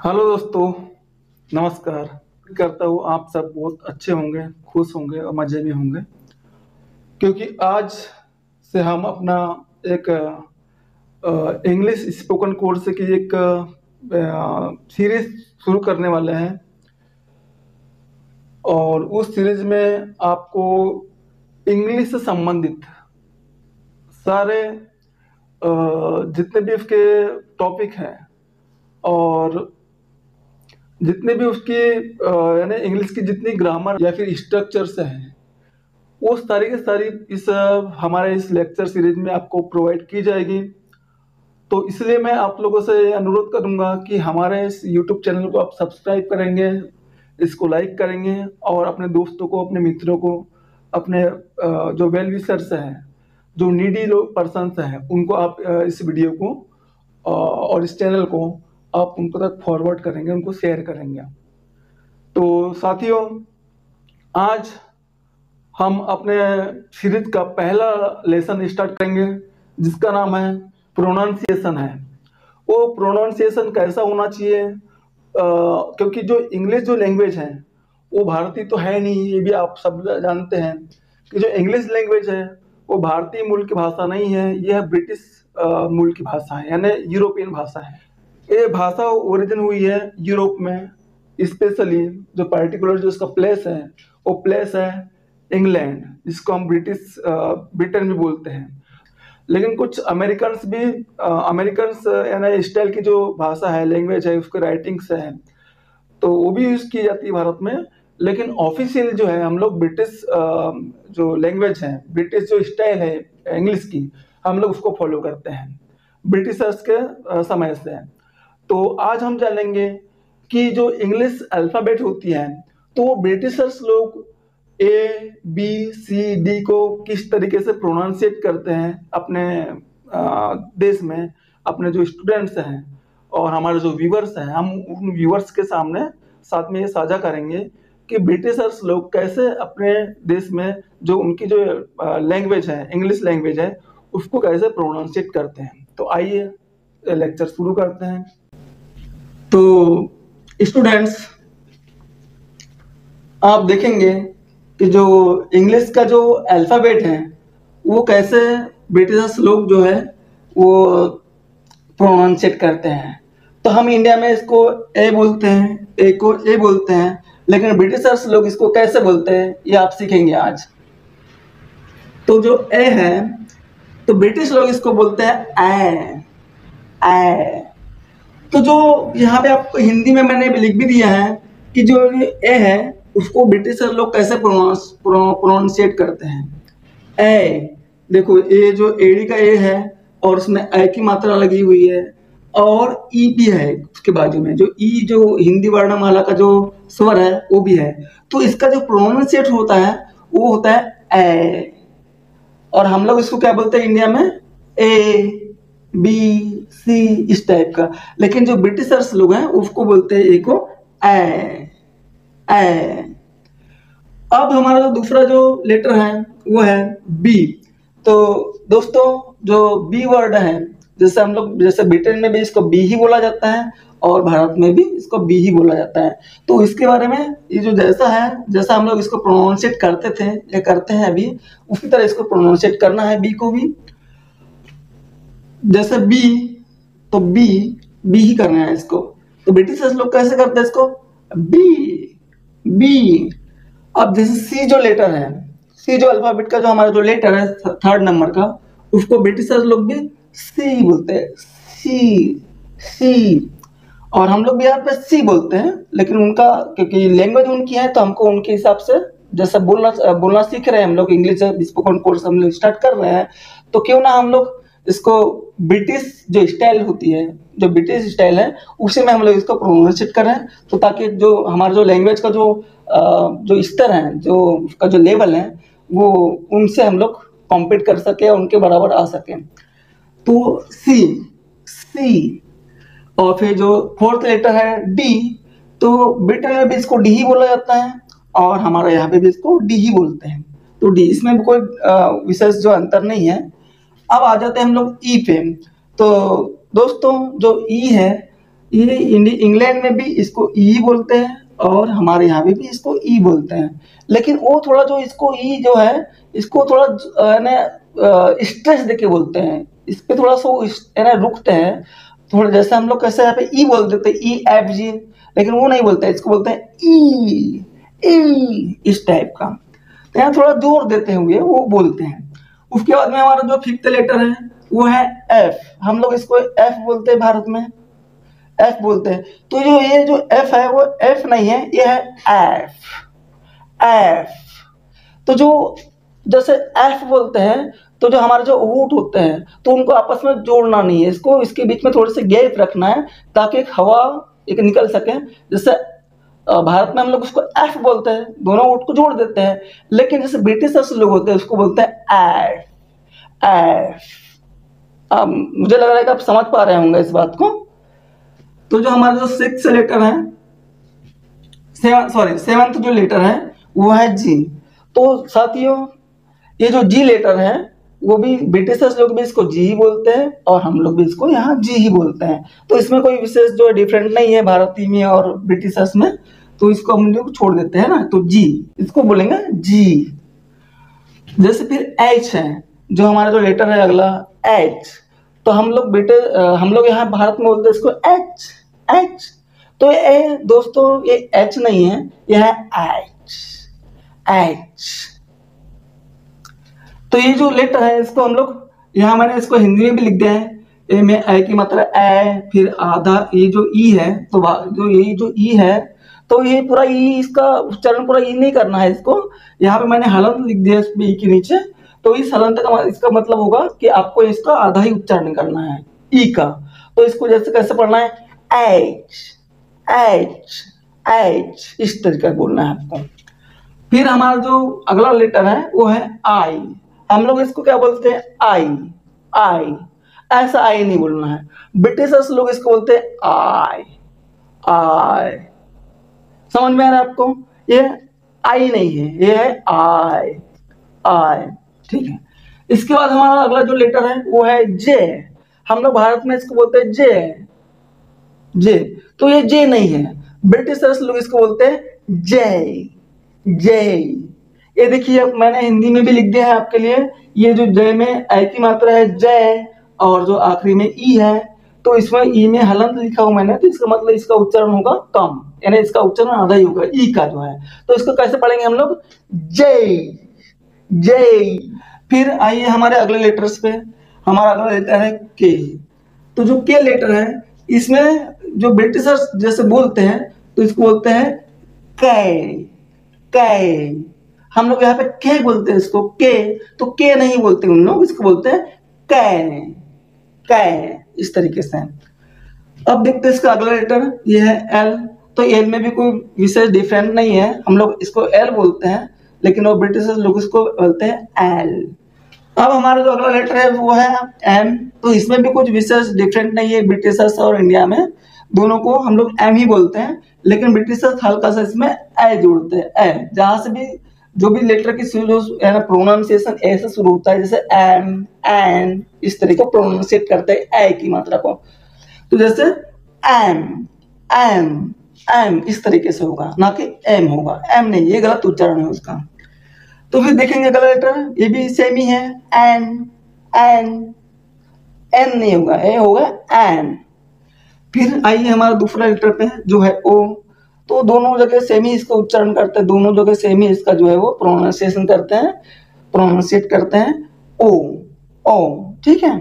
Hello दोस्तों, नमस्कार। करता हूँ आप सब बहुत अच्छे होंगे, खुश होंगे और मज़े में होंगे, क्योंकि आज से हम अपना एक इंग्लिश स्पोकन कोर्स की एक सीरीज शुरू करने वाले हैं। और उस सीरीज में आपको इंग्लिश से संबंधित सारे जितने भी उसके टॉपिक हैं और जितने भी उसकी यानी इंग्लिश की जितनी ग्रामर या फिर स्ट्रक्चर्स हैं, वो सारी की सारी इस हमारे इस लेक्चर सीरीज में आपको प्रोवाइड की जाएगी। तो इसलिए मैं आप लोगों से अनुरोध करूंगा कि हमारे इस यूट्यूब चैनल को आप सब्सक्राइब करेंगे, इसको लाइक करेंगे और अपने दोस्तों को, अपने मित्रों को, अपने जो वेल विशर्स हैं, जो नीडी लोग पर्सनस हैं, उनको आप इस वीडियो को और इस चैनल को आप उनको तक फॉरवर्ड करेंगे, उनको शेयर करेंगे। तो साथियों, आज हम अपने सीरीज का पहला लेसन स्टार्ट करेंगे, जिसका नाम है प्रोनाउंसिएशन है। वो प्रोनाउंसिएशन कैसा होना चाहिए, क्योंकि जो इंग्लिश जो लैंग्वेज है वो भारतीय तो है नहीं, ये भी आप सब जानते हैं कि जो इंग्लिश लैंग्वेज है वो भारतीय मूल की भाषा नहीं है, यह ब्रिटिश मूल की भाषा है, यानी यूरोपियन भाषा है। ये भाषा ओरिजिन हुई है यूरोप में, स्पेशली जो पर्टिकुलर जो इसका प्लेस है वो प्लेस है इंग्लैंड, जिसको हम ब्रिटेन भी बोलते हैं। लेकिन कुछ अमेरिकन्स भी अमेरिकन्स यानी स्टाइल की जो भाषा है, लैंग्वेज है, उसके राइटिंग्स है, तो वो भी यूज़ की जाती है भारत में। लेकिन ऑफिशियल जो है हम लोग ब्रिटिश जो लैंग्वेज है, ब्रिटिश जो स्टाइल है इंग्लिश की, हम लोग उसको फॉलो करते हैं ब्रिटिशर्स के समय से। तो आज हम जानेंगे कि जो इंग्लिश अल्फ़ाबेट होती है, तो वो ब्रिटिशर्स लोग ABCD को किस तरीके से प्रोनाउंसिएट करते हैं अपने देश में। अपने जो स्टूडेंट्स हैं और हमारे जो व्यूवर्स हैं, हम उन व्यूवर्स के सामने साथ में ये साझा करेंगे कि ब्रिटिशर्स लोग कैसे अपने देश में जो उनकी जो लैंग्वेज है, इंग्लिश लैंग्वेज है, उसको कैसे प्रोनाउंसिएट करते हैं। तो आइए लेक्चर शुरू करते हैं। तो स्टूडेंट्स, आप देखेंगे कि जो इंग्लिश का जो अल्फ़ाबेट है वो कैसे ब्रिटिशर्स लोग जो है वो प्रोनाउंसिएट करते हैं। तो हम इंडिया में इसको ए बोलते हैं, ए को ए बोलते हैं, लेकिन ब्रिटिशर्स लोग इसको कैसे बोलते हैं ये आप सीखेंगे आज। तो जो ए है, तो ब्रिटिश लोग इसको बोलते हैं ए ए। तो जो यहाँ पे आपको हिंदी में मैंने लिख भी दिया है कि जो ए है उसको ब्रिटिशर लोग कैसे प्रोनाउंसिएट करते हैं। ए देखो, ए जो एडी का ए है और उसमें ए की मात्रा लगी हुई है और ई भी है उसके बाजू में, जो ई जो हिंदी वर्णमाला का जो स्वर है वो भी है। तो इसका जो प्रोनाउंसिएट होता है वो होता है ए, और हम लोग इसको क्या बोलते हैं इंडिया में, ए बी सी, इस टाइप का। लेकिन जो ब्रिटिशर्स लोग हैं उसको बोलते हैं ए को ए ए। अब हमारा जो दूसरा जो लेटर है वो है बी। तो दोस्तों, जो बी वर्ड है, जैसे हम लोग, जैसे ब्रिटेन में भी इसको बी ही बोला जाता है और भारत में भी इसको बी ही बोला जाता है। तो इसके बारे में ये जो जैसा है, जैसा हम लोग इसको प्रोनाउंसिएट करते थे या करते हैं अभी, उसी तरह इसको प्रोनाउंसिएट करना है बी को भी। जैसे बी, तो बी बी ही करना है इसको। तो ब्रिटिशर्स लोग कैसे करते हैं इसको, बी बी। अब जैसे सी जो लेटर है, सी जो अल्फाबेट का जो हमारा जो लेटर है थर्ड नंबर का, उसको ब्रिटिशर्स लोग भी सी बोलते हैं, सी सी। और हम लोग भी यहाँ पे सी बोलते हैं, लेकिन उनका क्योंकि लैंग्वेज उनकी है तो हमको उनके हिसाब से जैसे बोलना सीख रहे हैं हम लोग, इंग्लिश स्पोकन कोर्स हम लोग स्टार्ट कर रहे हैं, तो क्यों ना हम लोग इसको ब्रिटिश जो स्टाइल होती है, जो ब्रिटिश स्टाइल है, उसी में हम लोग इसको प्रोनाउंसिएट कर रहे हैं। तो ताकि जो हमारा जो लैंग्वेज का जो स्तर है, जो उसका जो लेवल है, वो उनसे हम लोग कॉम्पीट कर सके, उनके बराबर आ सके। तो सी सी। और फिर जो फोर्थ लेटर है डी, तो ब्रिटेन में भी इसको डी ही बोला जाता है और हमारे यहाँ पे भी इसको डी ही बोलते हैं। तो डी, इसमें भी कोई विशेष जो अंतर नहीं है। अब आ जाते हैं हम लोग ई पे। तो दोस्तों, जो ई है ये इंग्लैंड में भी इसको ई बोलते हैं और हमारे यहाँ पे भी इसको ई बोलते हैं, लेकिन वो थोड़ा जो इसको ई जो है इसको थोड़ा स्ट्रेस देके बोलते हैं, इस पे थोड़ा सा है ना रुकते हैं थोड़ा, जैसे हम लोग कैसे यहाँ पे ई बोल देते हैं ई एफ जी, लेकिन वो नहीं बोलते हैं, इसको बोलते हैं ई ई इस टाइप का। तो यहाँ थोड़ा जोर देते हुए वो बोलते हैं। उसके बाद में हमारा जो फिफ्थ लेटर है वो है एफ, हम लोग इसको एफ बोलते हैं, भारत में एफ बोलते हैं। तो जो ये जो एफ है वो एफ नहीं है, ये है एफ एफ। तो जो जैसे एफ बोलते हैं तो जो हमारे जो रूट होते हैं तो उनको आपस में जोड़ना नहीं है, इसको इसके बीच में थोड़े से गैप रखना है ताकि एक हवा एक निकल सके। जैसे भारत में हम लोग उसको एफ बोलते हैं, दोनों रूट को जोड़ देते हैं, लेकिन जैसे ब्रिटिशर्स लोग होते हैं उसको बोलते हैं एफ एफ। मुझे लग रहा है कि आप समझ पा रहे होंगे इस बात को। तो जो हमारा जो सिक्स लेटर है सेवंथ जो लेटर है वो है जी। तो साथियों ये जो जी लेटर है वो भी ब्रिटिशर्स लोग भी इसको जी ही बोलते हैं और हम लोग भी इसको यहाँ जी ही बोलते हैं। तो इसमें कोई विशेष जो डिफरेंट नहीं है भारतीय में और ब्रिटिशर्स में, तो इसको हम लोग छोड़ देते हैं ना, तो जी इसको बोलेंगे जी। जैसे फिर एच है, जो हमारा जो लेटर है अगला एच, तो हम लोग यहाँ भारत में बोलते हैं इसको एच एच। तो ये दोस्तों ये एच नहीं है, यह है एच एच। तो ये जो लेटर है इसको हम लोग यहाँ मैंने इसको हिंदी में भी लिख दिया है, ए में ए की मतलब ए, फिर आधा ये जो ई है, तो जो ये जो ई है तो ये पूरा ई, इसका उच्चारण पूरा ई नहीं करना है इसको, यहाँ पे मैंने हलंत लिख दिया इस ई के नीचे। तो इस हलंत का इसका मतलब होगा कि आपको इसका आधा ही उच्चारण करना है ई का। तो इसको जैसे कैसे पढ़ना है एच एच एच, इस तरीके बोलना है आपको। फिर हमारा जो अगला लेटर है वो है आई, हम लोग इसको क्या बोलते हैं आई आई, ऐसा आई नहीं बोलना है, ब्रिटिशर्स लोग इसको बोलते हैं आई आई। समझ में आ रहा है आपको, ये आई नहीं है, ये है आई आई, ठीक है। इसके बाद हमारा अगला जो लेटर है वो है जे, हम लोग भारत में इसको बोलते हैं जे जे। तो ये जे नहीं है, ब्रिटिशर्स लोग इसको बोलते हैं जे जे। ये देखिए मैंने हिंदी में भी लिख दिया है आपके लिए, ये जो जय में ए की मात्रा है जय और जो आखिरी में ई है, तो इसमें ई में हलंत लिखा हुआ मैंने, तो इसका मतलब इसका उच्चारण होगा कम, यानी इसका उच्चारण आधा ही होगा ई का जो है। तो इसको कैसे पढ़ेंगे हम लोग जय जय। फिर आइए हमारे अगले लेटर्स पे, हमारा अगला लेटर है के। तो जो के लेटर है इसमें जो ब्रिटिशर्स जैसे बोलते हैं तो इसको बोलते हैं कै कै, हम लोग यहाँ पे के बोलते हैं इसको के, तो के नहीं बोलते उन लोग, इसको बोलते हैं कै कै, इस तरीके से। अब देखते हैं इसका अगला लेटर, ये है एल। तो एल में भी कोई विशेष डिफरेंट नहीं है, हम लोग इसको एल बोलते हैं, लेकिन वो ब्रिटिशर्स लोग इसको बोलते हैं एल। अब हमारा जो अगला लेटर है वो है एम, तो इसमें भी कुछ विशेष डिफरेंट नहीं है, ब्रिटिशर्स और इंडिया में दोनों को हम लोग एम ही बोलते हैं, लेकिन ब्रिटिशर्स हल्का सा इसमें ए जोड़ते हैं ए, जहां से भी जो भी लेटर की प्रोनाउंसिएशन ए से शुरू होता है, जैसे एम एन, इस तरीके को प्रोनाउंसिएट करते हैं ए की मात्रा को। तो जैसे एम एम एम इस तरीके से होगा, ना कि एम होगा, एम नहीं, ये गलत उच्चारण है उसका। तो फिर देखेंगे अगला लेटर, ये भी सेम ही है एन एन, एन नहीं होगा, ए होगा एन। फिर आइए हमारा दूसरा लेटर पे जो है ओ, तो दोनों जगह सेम ही इसका उच्चारण करते हैं, दोनों जगह सेम ही इसका जो है वो प्रोनाउंसिएशन करते हैं, प्रोनाउंसिएट करते हैं ओ ओ, ठीक है।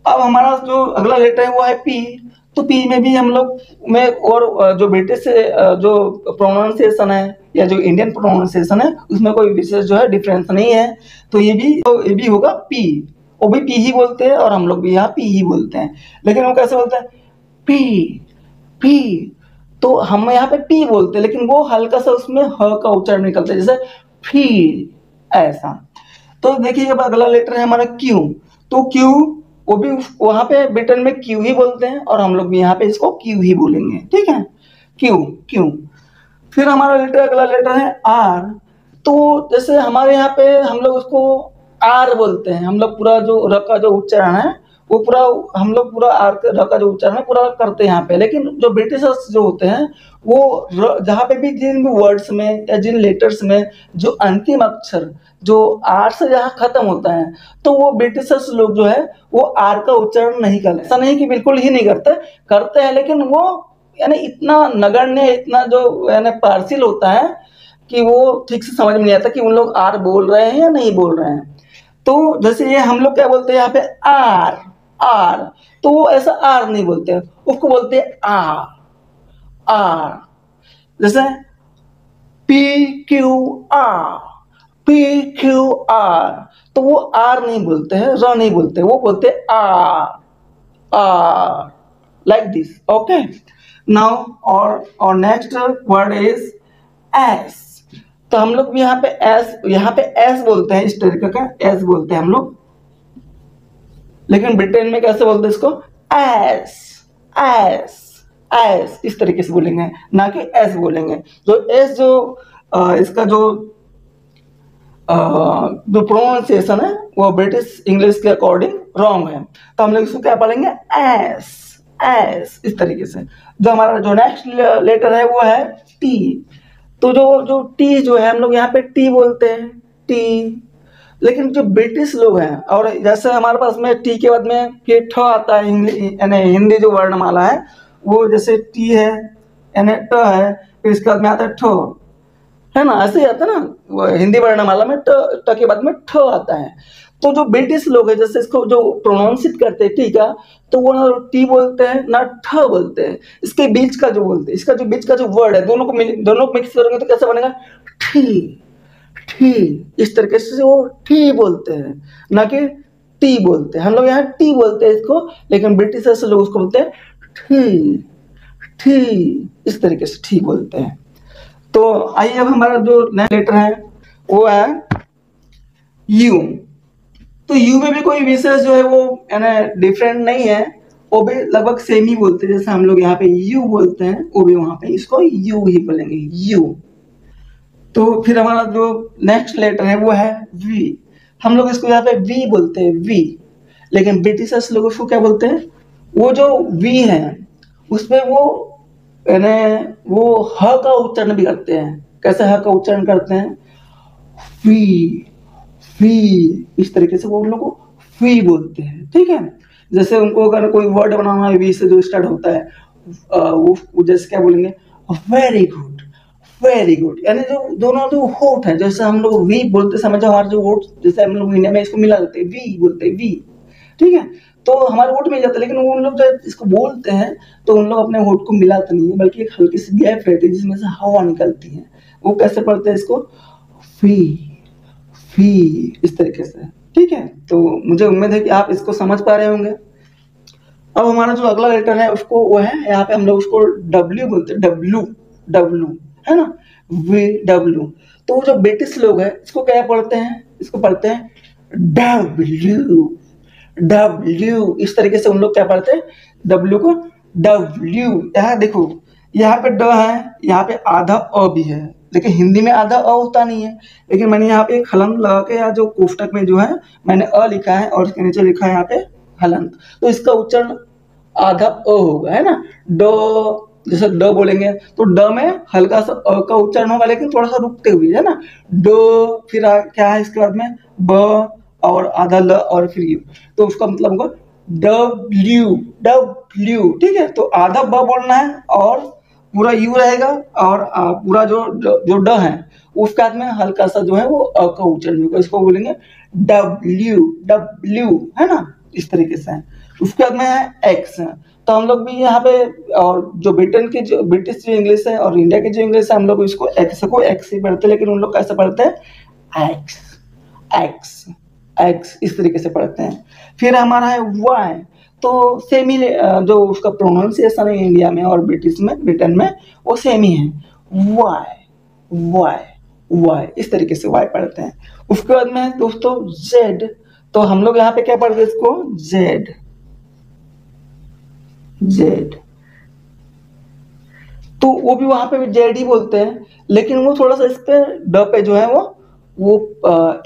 अब हमारा जो अगला लेटर है वो है पी, तो पी में भी हम लोग में और जो ब्रिटिश जो प्रोनाउंसिएशन है या जो इंडियन प्रोनाउंसिएशन है उसमें कोई विशेष जो है डिफरेंस नहीं है। तो ये भी होगा पी, वो भी पी ही बोलते हैं और हम लोग भी यहाँ पी ही बोलते हैं, लेकिन वो कैसे बोलते हैं पी पी। तो हम यहाँ पे पी बोलते हैं, लेकिन वो हल्का सा उसमें ह का उच्चारण निकलता है, जैसे फी, ऐसा। तो देखिए अब अगला लेटर है हमारा क्यू, तो क्यू वो भी वहां पे ब्रिटेन में क्यू ही बोलते हैं और हम लोग भी यहाँ पे इसको क्यू ही बोलेंगे, ठीक है, क्यू क्यू। फिर हमारा अगला लेटर है आर, तो जैसे हमारे यहाँ पे हम लोग उसको आर बोलते हैं, हम लोग पूरा जो र का जो उच्चारण है वो पूरा हम लोग पूरा आर का जो उच्चारण है पूरा करते हैं यहाँ पे। लेकिन जो ब्रिटिशर्स जो होते हैं वो जहाँ पे भी जिन भी वर्ड्स में या जिन लेटर्स में जो अंतिम अक्षर जो आर से जहाँ खत्म होता है, तो वो ब्रिटिशर्स लोग जो है वो आर का उच्चारण नहीं करते। ऐसा नहीं कि बिल्कुल ही नहीं करते, करते हैं, लेकिन वो यानी इतना नगण्य, इतना जो यानी पार्शियल होता है कि वो ठीक से समझ में नहीं आता कि उन लोग आर बोल रहे हैं या नहीं बोल रहे हैं। तो जैसे ये हम लोग क्या बोलते हैं यहाँ पे आर, आर, तो वो ऐसा आर नहीं बोलते हैं, उसको बोलते हैं आर, आर। जैसे P Q R, P Q R, तो वो आर नहीं बोलते हैं, र नहीं बोलते, वो बोलते हैं R, R, like this. Okay, now और नेक्स्ट वर्ड इज एस। तो हम लोग भी यहाँ पे एस बोलते हैं, इस तरीके का एस बोलते हैं हम लोग, लेकिन ब्रिटेन में कैसे बोलते हैं इसको? एस, एस, एस, इस तरीके से बोलेंगे, ना कि एस बोलेंगे। जो एस जो इसका जो प्रोनाउंसिएशन है वो ब्रिटिश इंग्लिश के अकॉर्डिंग रॉन्ग है, तो हम लोग इसको क्या पढ़ेंगे? एस, एस, इस तरीके से। जो हमारा जो नेक्स्ट लेटर है वो है टी। तो जो टी जो है हम लोग यहाँ पे टी बोलते हैं, टी। लेकिन जो ब्रिटिश लोग हैं, और जैसे हमारे पास में टी के बाद में फिर ठ आता है, यानी हिंदी जो वर्णमाला है वो जैसे टी है यानी ट है, फिर इसके बाद में आता है ठ, है ना, ऐसे ही आता है ना हिंदी वर्णमाला में, ट के बाद में ठ आता है। तो जो ब्रिटिश लोग हैं जैसे इसको जो प्रोनाउंसिएट करते हैं टी का, तो वो ना टी बोलते हैं ना ठ बोलते हैं, इसके बीच का जो बोलते हैं, इसका जो बीच का जो वर्ड है दोनों को मिक्स करेंगे तो कैसे बनेगा? ठी, ठी, इस तरीके से वो ठी बोलते हैं, ना कि टी बोलते हैं। हम लोग यहाँ टी बोलते हैं इसको, लेकिन ब्रिटिशर्स लोग उसको बोलते हैं ठी, ठी, इस तरीके से ठी बोलते हैं। तो आइए अब हमारा जो नेक्स्ट लेटर है वो है यू। तो यू में भी कोई विशेष जो है वो यानी डिफरेंट नहीं है, वो भी लगभग सेम ही बोलते हैं। जैसे हम लोग यहाँ पे यू बोलते हैं, वो भी वहां पे इसको यू ही बोलेंगे, यू। तो फिर हमारा जो नेक्स्ट लेटर है वो है वी। हम लोग इसको यहाँ पे वी बोलते हैं, वी, लेकिन ब्रिटिशर्स लोग उसको क्या बोलते हैं? वो जो वी है उसमें वो यानी वो ह का उच्चारण भी करते हैं। कैसे ह का उच्चारण करते हैं? फी, फी, इस तरीके से वो उन लोग को फी बोलते हैं, ठीक है। जैसे उनको अगर कोई वर्ड बनाना है वी से जो स्टार्ट होता है, वो जैसे क्या बोलेंगे? वेरी गुड, वेरी गुड, यानी जो दोनों जो होठ है, जैसे हम लोग वी बोलते समय जो हमारे जो होठ, जैसे हम लोग इंडिया में इसको मिला देते हैं, वी बोलते हैं, वी, ठीक है। तो हमारे होठ मिल जाता है, लेकिन उन लोग जब इसको बोलते हैं तो उन लोग अपने होठ को मिलाते नहीं है, बल्कि एक हल्की सी गैप रहती है जिसमें से हवा निकलती है। वो कैसे पढ़ते हैं इसको? फी, फी, इस तरीके से, ठीक है। तो मुझे उम्मीद है कि आप इसको समझ पा रहे होंगे। अब हमारा जो अगला लेटर है उसको वो है यहाँ पे हम लोग उसको डब्ल्यू बोलते हैं, डब्ल्यू, डब्ल्यू, है ना, वी, डब्ल्यू। तो जो ब्रिटिश लोग हैं इसको क्या पढ़ते हैं? इसको पढ़ते हैं डब्ल्यू, डब्ल्यू, इस तरीके से उन लोग क्या पढ़ते हैं? डब्ल्यू को डब्ल्यू। यहाँ देखो, यहाँ पे ड है, यहाँ पे आधा अ भी है, लेकिन हिंदी में आधा अ होता नहीं है, लेकिन मैंने यहाँ पे एक हलंत लगा के या जो कोष्टक में जो है मैंने अ लिखा है और उसके नीचे लिखा है यहाँ पे हलंत, तो इसका उच्चारण आधा अ होगा, है ना। ड, जैसे ड बोलेंगे तो ड में हल्का सा अ का उच्चारण होगा, लेकिन थोड़ा सा रुकते हुए, है ना। ड, फिर क्या है इसके बाद में? ब, और आधा ल, और फिर यू, तो उसका मतलब होगा डब्ल्यू, डब्ल्यू, ठीक है। तो आधा ब बोलना है और पूरा यू रहेगा, और पूरा जो ड है उसके बाद में हल्का सा जो है वो अ का उच्चारण होगा, इसको बोलेंगे डब्ल्यू, डब्ल्यू, है ना, इस तरीके से। उसके बाद में है एक्स। तो हम लोग भी यहाँ पे, और जो ब्रिटेन की जो ब्रिटिश जो इंग्लिश है और इंडिया की जो इंग्लिश है, हम लोग इसको एक्स ही पढ़ते हैं, लेकिन उन लोग कैसे पढ़ते हैं? एक्स, एक्स, एक्स, इस तरीके से पढ़ते हैं। फिर हमारा है वाई। तो सेम ही जो उसका प्रोनाउंसिएशन है इंडिया में और ब्रिटेन में वो सेम ही है, वाई, वाई, वाई, इस तरीके से वाई पढ़ते हैं। उसके बाद में दोस्तों जेड। तो हम लोग यहाँ पे क्या पढ़ते हैं? इसको जेड, जेड। तो वो भी वहां पे भी जेड ही बोलते हैं, लेकिन वो थोड़ा सा इस पे ड पे जो है वो वो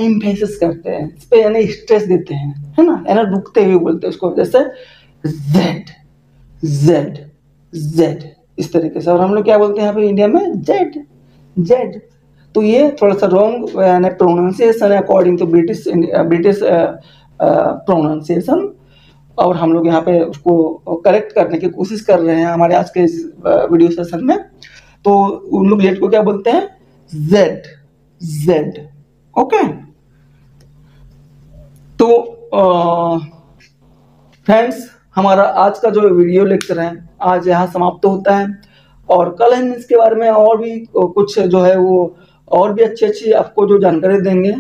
एम्फेसिस करते हैं, इस पे यानी स्ट्रेस देते हैं, है ना, यानी रुकते हुए बोलते हैं उसको, जैसे जेड जेड जेड इस तरीके से। और हम लोग क्या बोलते हैं यहाँ पे इंडिया में, जेड जेड। तो ये थोड़ा सा रॉन्ग यानी प्रोनाउंसिएशन है अकॉर्डिंग टू ब्रिटिश प्रोनाउंसिएशन, और हम लोग यहाँ पे उसको करेक्ट करने की कोशिश कर रहे हैं हमारे आज के इस वीडियो सेशन में। तो उन लोग जेड को क्या बोलते हैं, जेड जेड। ओके, तो फ्रेंड्स हमारा आज का जो वीडियो लेक्चर है आज यहाँ समाप्त होता है, और कल हम इसके बारे में और भी कुछ जो है वो और भी अच्छी अच्छी आपको जो जानकारी देंगे,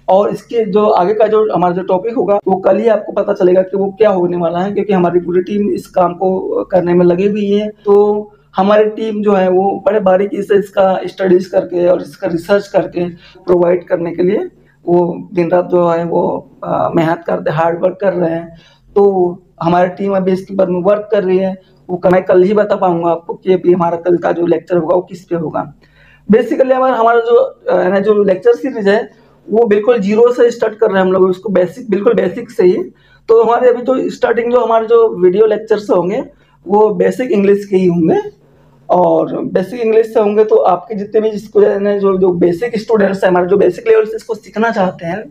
और इसके जो आगे का जो हमारा जो टॉपिक होगा वो कल ही आपको पता चलेगा कि वो क्या होने वाला है, क्योंकि हमारी पूरी टीम इस काम को करने में लगी हुई है। तो हमारी टीम जो है वो बड़े बारीकी से इसका स्टडीज करके और इसका रिसर्च करके प्रोवाइड करने के लिए वो दिन रात जो है वो मेहनत करते, हार्ड वर्क कर रहे हैं। तो हमारी टीम अभी इसके ऊपर में वर्क कर रही है, वो मैं कल ही बता पाऊंगा आपको कि अभी हमारा कल का जो लेक्चर होगा वो किस पे होगा। बेसिकली हमारा जो लेक्चर सीरीज है वो बिल्कुल जीरो से स्टार्ट कर रहे हैं हम लोग, उसको बिल्कुल बेसिक से ही। तो हमारे अभी जो स्टार्टिंग जो हमारे जो वीडियो लेक्चर्स होंगे वो बेसिक इंग्लिश के ही होंगे, और बेसिक इंग्लिश से होंगे तो आपके जितने भी जिसको जो बेसिक स्टूडेंट्स हैं हमारे, जो बेसिक लेवल से इसको सीखना चाहते हैं,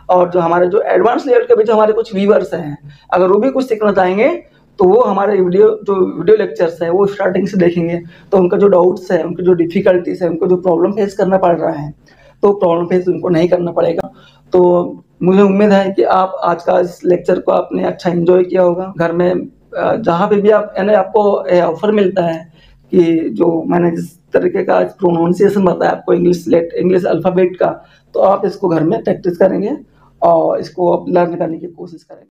और जो हमारे जो एडवांस लेवल के भी जो हमारे कुछ व्यूअर्स हैं, अगर वो भी कुछ सीखना चाहेंगे तो वो हमारे वीडियो लेक्चर्स है वो स्टार्टिंग से देखेंगे। तो उनका जो डाउट्स है, उनकी जो डिफिकल्टीज है, उनको जो प्रॉब्लम फेस करना पड़ रहा है, तो प्रॉब्लम फेस उनको नहीं करना पड़ेगा। तो मुझे उम्मीद है कि आप आज का इस लेक्चर को आपने अच्छा एंजॉय किया होगा। घर में जहाँ पे भी आप यानी आपको ऑफर मिलता है कि जो मैंने जिस तरीके का प्रोनाउंसिएशन बताया आपको इंग्लिश अल्फ़ाबेट का, तो आप इसको घर में प्रैक्टिस करेंगे और इसको लर्न करने की कोशिश करेंगे।